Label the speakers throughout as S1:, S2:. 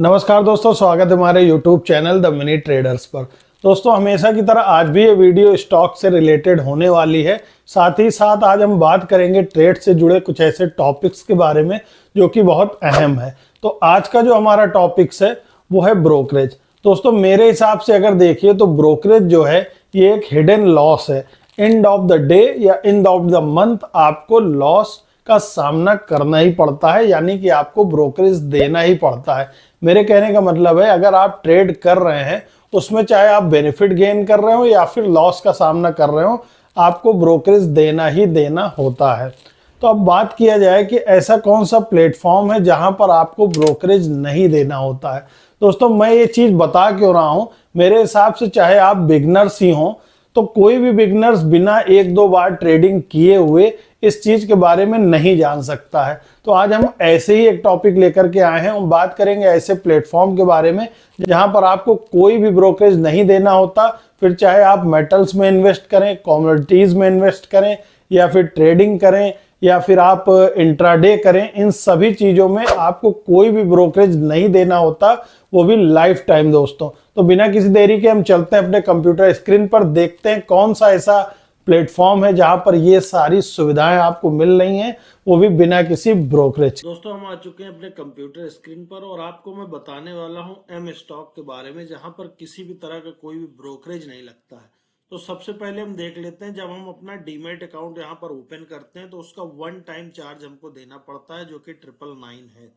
S1: नमस्कार दोस्तों, स्वागत है हमारे YouTube channel the mini traders पर। दोस्तों, हमेशा की तरह आज भी ये वीडियो स्टॉक से रिलेटेड होने वाली है। साथ ही साथ आज हम बात करेंगे ट्रेड से जुड़े कुछ ऐसे टॉपिक्स के बारे में जो कि बहुत अहम है। तो आज का जो हमारा टॉपिक्स है वो है ब्रोकरेज। दोस्तों, मेरे हिसाब से अगर देखिए तो ब्रोकरेज जो है ये एक हिडन लॉस है। एंड ऑफ द डे या एंड ऑफ द मंथ आपको लॉस का सामना करना ही पड़ता है, यानी कि आपको ब्रोकरेज देना ही पड़ता है। मेरे कहने का मतलब है, अगर आप ट्रेड कर रहे हैं उसमें चाहे आप बेनिफिट गेन कर रहे हो या फिर लॉस का सामना कर रहे हो, आपको ब्रोकरेज देना ही देना होता है। तो अब बात किया जाए कि ऐसा कौन सा प्लेटफॉर्म है जहां पर आपको ब्रोकरेज नहीं देना होता है। दोस्तों, मैं ये चीज बता क्यों रहा हूं, मेरे हिसाब से चाहे आप बिगनर्स ही हो तो कोई भी बिगनर्स बिना एक दो बार ट्रेडिंग किए हुए इस चीज के बारे में नहीं जान सकता है। तो आज हम ऐसे ही एक टॉपिक लेकर के आए हैं। हम बात करेंगे ऐसे प्लेटफॉर्म के बारे में जहां पर आपको कोई भी ब्रोकरेज नहीं देना होता। फिर चाहे आप मेटल्स में इन्वेस्ट करें, कमोडिटीज में इन्वेस्ट करें, या फिर ट्रेडिंग करें, या फिर आप इंट्राडे करें, इन सभी चीजों में आपको कोई भी ब्रोकरेज नहीं देना होता, वो भी लाइफ टाइम। दोस्तों, तो बिना किसी देरी के हम चलते हैं अपने कंप्यूटर स्क्रीन पर, देखते हैं कौन सा ऐसा प्लेटफॉर्म है जहां पर ये सारी सुविधाएं आपको मिल रही हैं, वो भी बिना किसी ब्रोकरेज।
S2: दोस्तों, हम आ चुके हैं अपने कंप्यूटर स्क्रीन पर और आपको मैं बताने वाला हूं एम स्टॉक के बारे में, जहां पर किसी भी तरह का कोई भी ब्रोकरेज नहीं लगता है। तो सबसे पहले हम देख लेते हैं, जब हम अपना डीमेट अकाउंट यहां पर ओपन करते हैं तो उसका वन टाइम चार्ज हमको देना पड़ता है, जो कि 999 है।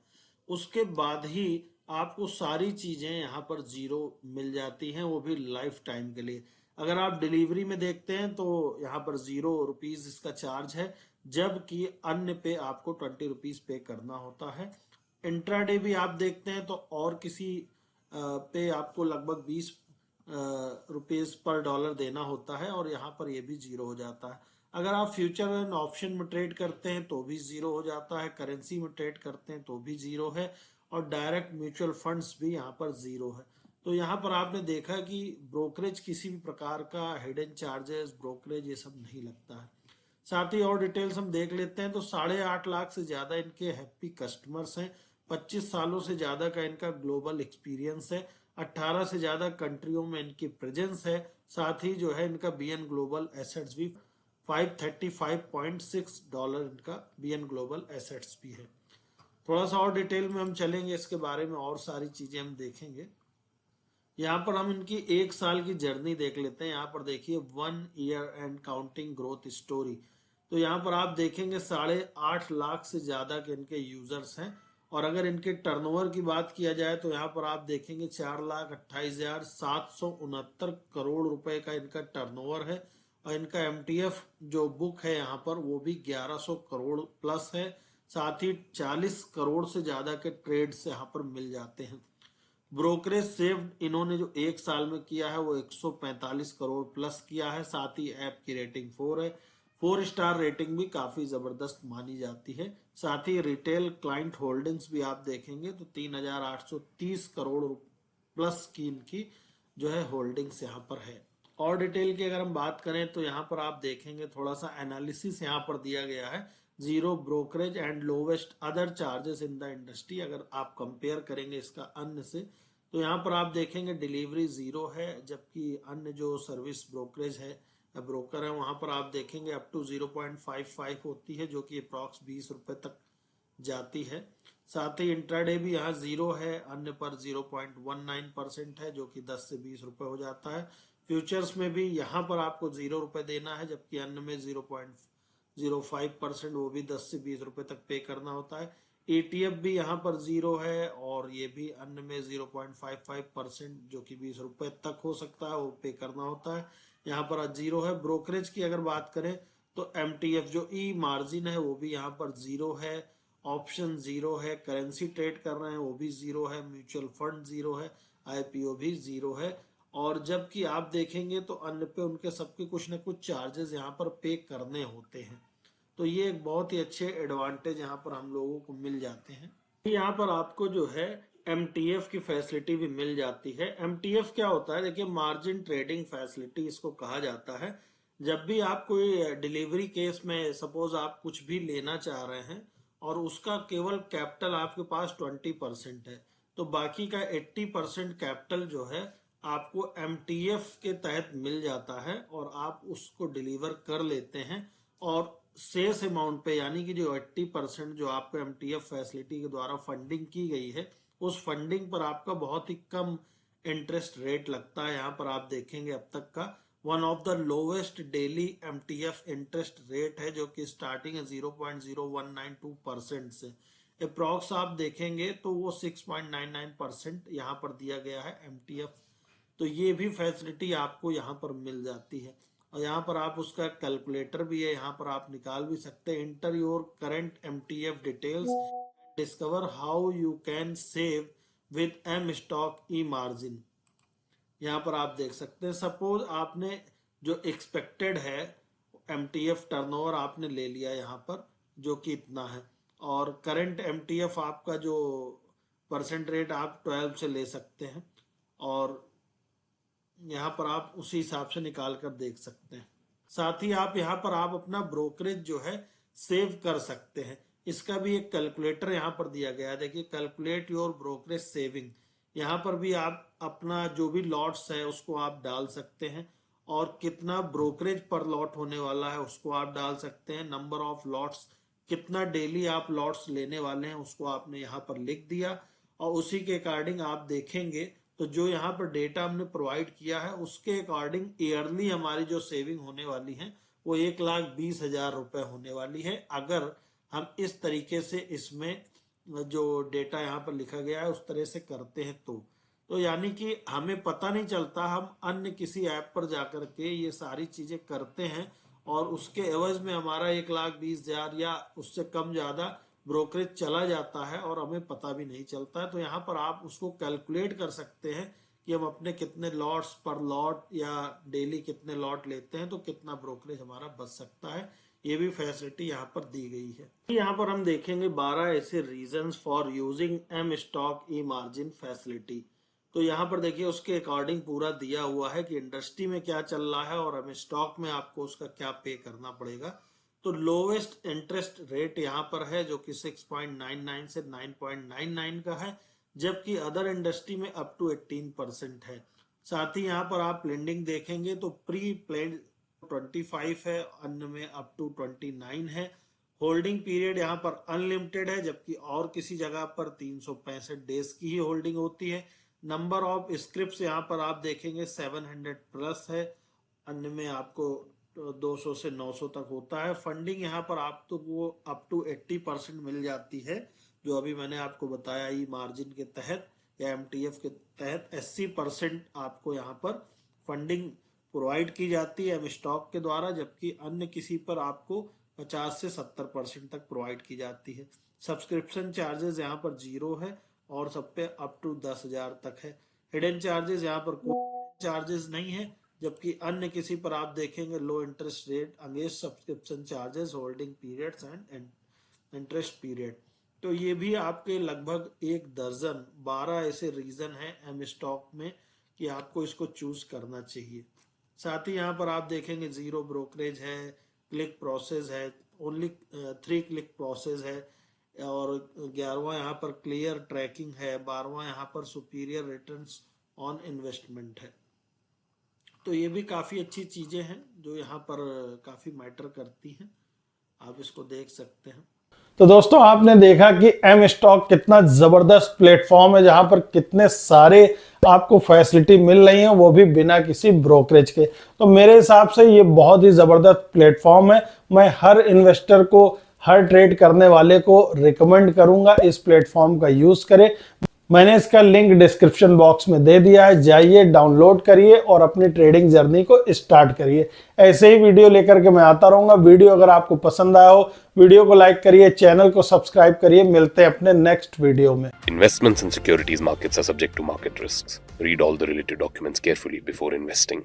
S2: उसके बाद ही आपको सारी चीजें यहाँ पर जीरो मिल जाती हैं, वो भी लाइफ टाइम के लिए। अगर आप डिलीवरी में देखते हैं तो यहाँ पर ₹0 इसका चार्ज है, जबकि अन्य पे आपको ₹20 पे करना होता है। इंट्राडे भी आप देखते हैं तो और किसी पे आपको लगभग 20 रुपीज पर डॉलर देना होता है, और यहाँ पर ये भी जीरो हो जाता है। अगर आप फ्यूचर एंड ऑप्शन में ट्रेड करते हैं तो भी जीरो हो जाता है, करेंसी में ट्रेड करते हैं तो भी जीरो है, और डायरेक्ट म्यूचुअल फंड्स भी यहाँ पर जीरो है। तो यहाँ पर आपने देखा कि ब्रोकरेज किसी भी प्रकार का हिडन चार्जेस, ब्रोकरेज, ये सब नहीं लगता है। साथ ही और डिटेल्स हम देख लेते हैं तो 8.5 लाख से ज्यादा इनके हैप्पी कस्टमर्स हैं, 25 सालों से ज्यादा का इनका ग्लोबल एक्सपीरियंस है, 18 से ज्यादा कंट्रियों में इनकी प्रेजेंस है। साथ ही जो है इनका बीएन ग्लोबल एसेट्स भी $535.6 इनका बीएन ग्लोबल एसेट्स भी है। थोड़ा सा और डिटेल में हम चलेंगे इसके बारे में, और सारी चीजें हम देखेंगे। यहाँ पर हम इनकी 1 साल की जर्नी देख लेते हैं। यहाँ पर देखिए 1 year and counting growth story. तो यहाँ पर आप देखेंगे 8.5 लाख से ज्यादा के इनके यूजर्स हैं, और अगर इनके टर्नओवर की बात किया जाए तो यहाँ पर आप देखेंगे 4,28,769 करोड़ रुपए का इनका टर्नओवर है, और इनका एमटीएफ जो बुक है यहाँ पर वो भी 1100 करोड़ प्लस है। साथ ही 40 करोड़ से ज्यादा के ट्रेड्स यहाँ पर मिल जाते हैं। ब्रोकरेज सेव्ड इन्होंने जो 1 साल में किया है वो 145 करोड़ प्लस किया है। साथ ही ऐप की रेटिंग 4 है, 4 स्टार रेटिंग भी काफी जबरदस्त मानी जाती है। साथ ही रिटेल क्लाइंट होल्डिंग्स भी आप देखेंगे तो 3,830 करोड़ प्लस की इनकी जो है होल्डिंग्स यहाँ पर है। और डिटेल की अगर हम बात करें तो यहाँ पर आप देखेंगे थोड़ा सा एनालिसिस यहाँ पर दिया गया है, zero brokerage and lowest other charges in the industry. अगर आप कंपेयर करेंगे इसका अन्य से तो यहाँ पर आप देखेंगे डिलीवरी जीरो है, जबकि अन्य जो सर्विस ब्रोकरेज है, ब्रोकर है, वहां पर आप देखेंगे अप टू 0.55 होती है, जो कि अप्रॉक्स 20 रुपए तक जाती है। साथ ही इंट्राडे भी यहाँ जीरो है, अन्य पर 0.19% है, जो कि 10 से 20 रुपए हो जाता है। फ्यूचर्स में भी यहाँ पर आपको ₹0 देना है, जबकि अन्य में 0.05%, वो भी 10 से 20 रुपए तक पे करना होता है। ETF भी यहाँ पर जीरो है, और ये भी अन्य में 0.55%, जो कि 20 रुपए तक हो सकता है, वो पे करना होता है। यहाँ पर जीरो है। ब्रोकरेज की अगर बात करें तो MTF जो ई मार्जिन है वो भी यहाँ पर जीरो है, ऑप्शन जीरो है, करेंसी ट्रेड कर रहे हैं वो भी जीरो है, म्यूचुअल फंड जीरो है, IPO भी जीरो है। और जबकि आप देखेंगे तो अन्य पे उनके सबके कुछ ना कुछ चार्जेस यहाँ पर पे करने होते हैं। तो ये एक बहुत ही अच्छे एडवांटेज यहाँ पर हम लोगों को मिल जाते हैं। यहाँ पर आपको जो है MTF की फैसिलिटी भी मिल जाती है। MTF क्या होता है, देखिए मार्जिन ट्रेडिंग फैसिलिटी इसको कहा जाता है। जब भी आप कोई डिलीवरी केस में सपोज आप कुछ भी लेना चाह रहे हैं और उसका केवल कैपिटल आपके पास 20% है, तो बाकी का 80% कैपिटल जो है आपको MTF के तहत मिल जाता है और आप उसको डिलीवर कर लेते हैं और शेष अमाउंट पे यानी कि जो 80% जो आपको MTF फैसिलिटी के द्वारा फंडिंग की गई है उस फंडिंग पर आपका बहुत ही कम इंटरेस्ट रेट लगता है। यहाँ पर आप देखेंगे अब तक का one of the lowest daily MTF interest rate है जो कि स्टार्टिंग है 0.0192% से। अप्रॉक्स आप देखेंगे तो वो 6.99% यहाँ पर दिया गया है MTF। तो ये भी फैसिलिटी आपको यहाँ पर मिल जाती है और यहाँ पर आप उसका कैलकुलेटर भी है, यहाँ पर आप निकाल भी सकते हैं। Inter your current MTF details, discover how you can save with M stock E margin. यहाँ पर आप देख सकते हैं सपोज आपने जो एक्सपेक्टेड है MTF टर्नओवर आपने ले लिया यहाँ पर जो कि इतना है और करंट MTF आपका जो परसेंट रेट आप 12 से ले सकते हैं और यहाँ पर आप उसी हिसाब से निकाल कर देख सकते हैं। साथ ही आप यहाँ पर आप अपना ब्रोकरेज जो है सेव कर सकते हैं। इसका भी एक कैलकुलेटर यहाँ पर दिया गया है, देखिए कैलकुलेट योर ब्रोकरेज सेविंग। यहाँ पर भी आप अपना जो भी लॉट्स है उसको आप डाल सकते हैं और कितना ब्रोकरेज पर लॉट होने वाला है उसको आप डाल सकते हैं। नंबर ऑफ लॉट्स, कितना डेली आप लॉट्स लेने वाले हैं उसको आपने यहाँ पर लिख दिया और उसी के अकॉर्डिंग आप देखेंगे तो जो यहाँ पर डेटा हमने प्रोवाइड किया है उसके अकॉर्डिंग ईयरली हमारी जो सेविंग होने वाली है वो 1,20,000 रुपए होने वाली है अगर हम इस तरीके से इसमें जो डेटा यहाँ पर लिखा गया है उस तरह से करते हैं तो यानी कि हमें पता नहीं चलता, हम अन्य किसी ऐप पर जाकर के ये सारी चीजें करते हैं और उसके एवज में हमारा 1,20,000 या उससे कम ज्यादा ब्रोकरेज चला जाता है और हमें पता भी नहीं चलता है। तो यहाँ पर आप उसको कैलकुलेट कर सकते हैं कि हम अपने कितने लॉट्स पर लॉट या डेली कितने लॉट लेते हैं तो कितना ब्रोकरेज हमारा बच सकता है। ये भी फैसिलिटी यहाँ पर दी गई है। यहाँ पर हम देखेंगे 12 ऐसे reasons for using M stock E margin facility. तो यहाँ पर देखिए उसके अकॉर्डिंग पूरा दिया हुआ है कि इंडस्ट्री में क्या चल रहा है और M स्टॉक में आपको उसका क्या पे करना पड़ेगा। तो लोवेस्ट इंटरेस्ट रेट यहाँ पर है जो कि 6.99 से 9.99 का है, जबकि अदर इंडस्ट्री में अप टू 18% है। साथ ही यहाँ पर आप लेंडिंग देखेंगे तो प्री प्लेड 25 है, अन्य में अप टू 29 है। होल्डिंग पीरियड यहाँ पर अनलिमिटेड है, जबकि और किसी जगह पर 365 डेज की ही होल्डिंग होती है। नंबर ऑफ स्क्रिप्ट्स यहाँ पर आप देखेंगे 700 प्लस है, अन्य में आपको 200 से 900 तक होता है। फंडिंग यहाँ पर आप तो वो अप टू 80% मिल जाती है जो अभी मैंने आपको बताया ई मार्जिन के तहत या MTF के तहत 80% आपको यहाँ पर फंडिंग प्रोवाइड की जाती है M स्टॉक के द्वारा, जबकि अन्य किसी पर आपको 50 से 70% तक प्रोवाइड की जाती है। सब्सक्रिप्शन चार्जेस यहाँ पर 0 है और सब पे अप टू 10,000 तक है। हिडन चार्जेस यहाँ पर कोई चार्जेस नहीं है, जबकि अन्य किसी पर आप देखेंगे लो interest rate against subscription charges, holding periods and interest period. तो ये भी आपके लगभग 1 दर्जन 12 ऐसे रीजन है M स्टॉक में कि आपको इसको चूज करना चाहिए। साथ ही यहाँ पर आप देखेंगे 0 ब्रोकरेज है, क्लिक प्रोसेस है, ओनली 3 क्लिक प्रोसेस है और 11वां यहाँ पर क्लियर ट्रैकिंग है, 12वां यहाँ पर सुपीरियर रिटर्न्स ऑन इन्वेस्टमेंट है। तो ये भी काफी अच्छी चीजें हैं जो यहाँ पर काफी मैटर करती हैं, आप इसको देख सकते हैं।
S1: तो दोस्तों आपने देखा कि M स्टॉक कितना जबरदस्त प्लेटफॉर्म है जहां पर कितने सारे आपको फैसिलिटी मिल रही हैं, वो भी बिना किसी ब्रोकरेज के। तो मेरे हिसाब से ये बहुत ही जबरदस्त प्लेटफॉर्म है। मैं हर इन्वेस्टर को, हर ट्रेड करने वाले को रिकमेंड करूंगा इस प्लेटफॉर्म का यूज करें। मैंने इसका लिंक डिस्क्रिप्शन बॉक्स में दे दिया है, जाइए डाउनलोड करिए और अपनी ट्रेडिंग जर्नी को स्टार्ट करिए। ऐसे ही वीडियो लेकर के मैं आता रहूंगा। वीडियो अगर आपको पसंद आया हो, वीडियो को लाइक करिए, चैनल को सब्सक्राइब करिए। मिलते हैं अपने नेक्स्ट वीडियो में।
S3: Investments in securities markets are subject to market risks. Read all the related documents carefully before investing.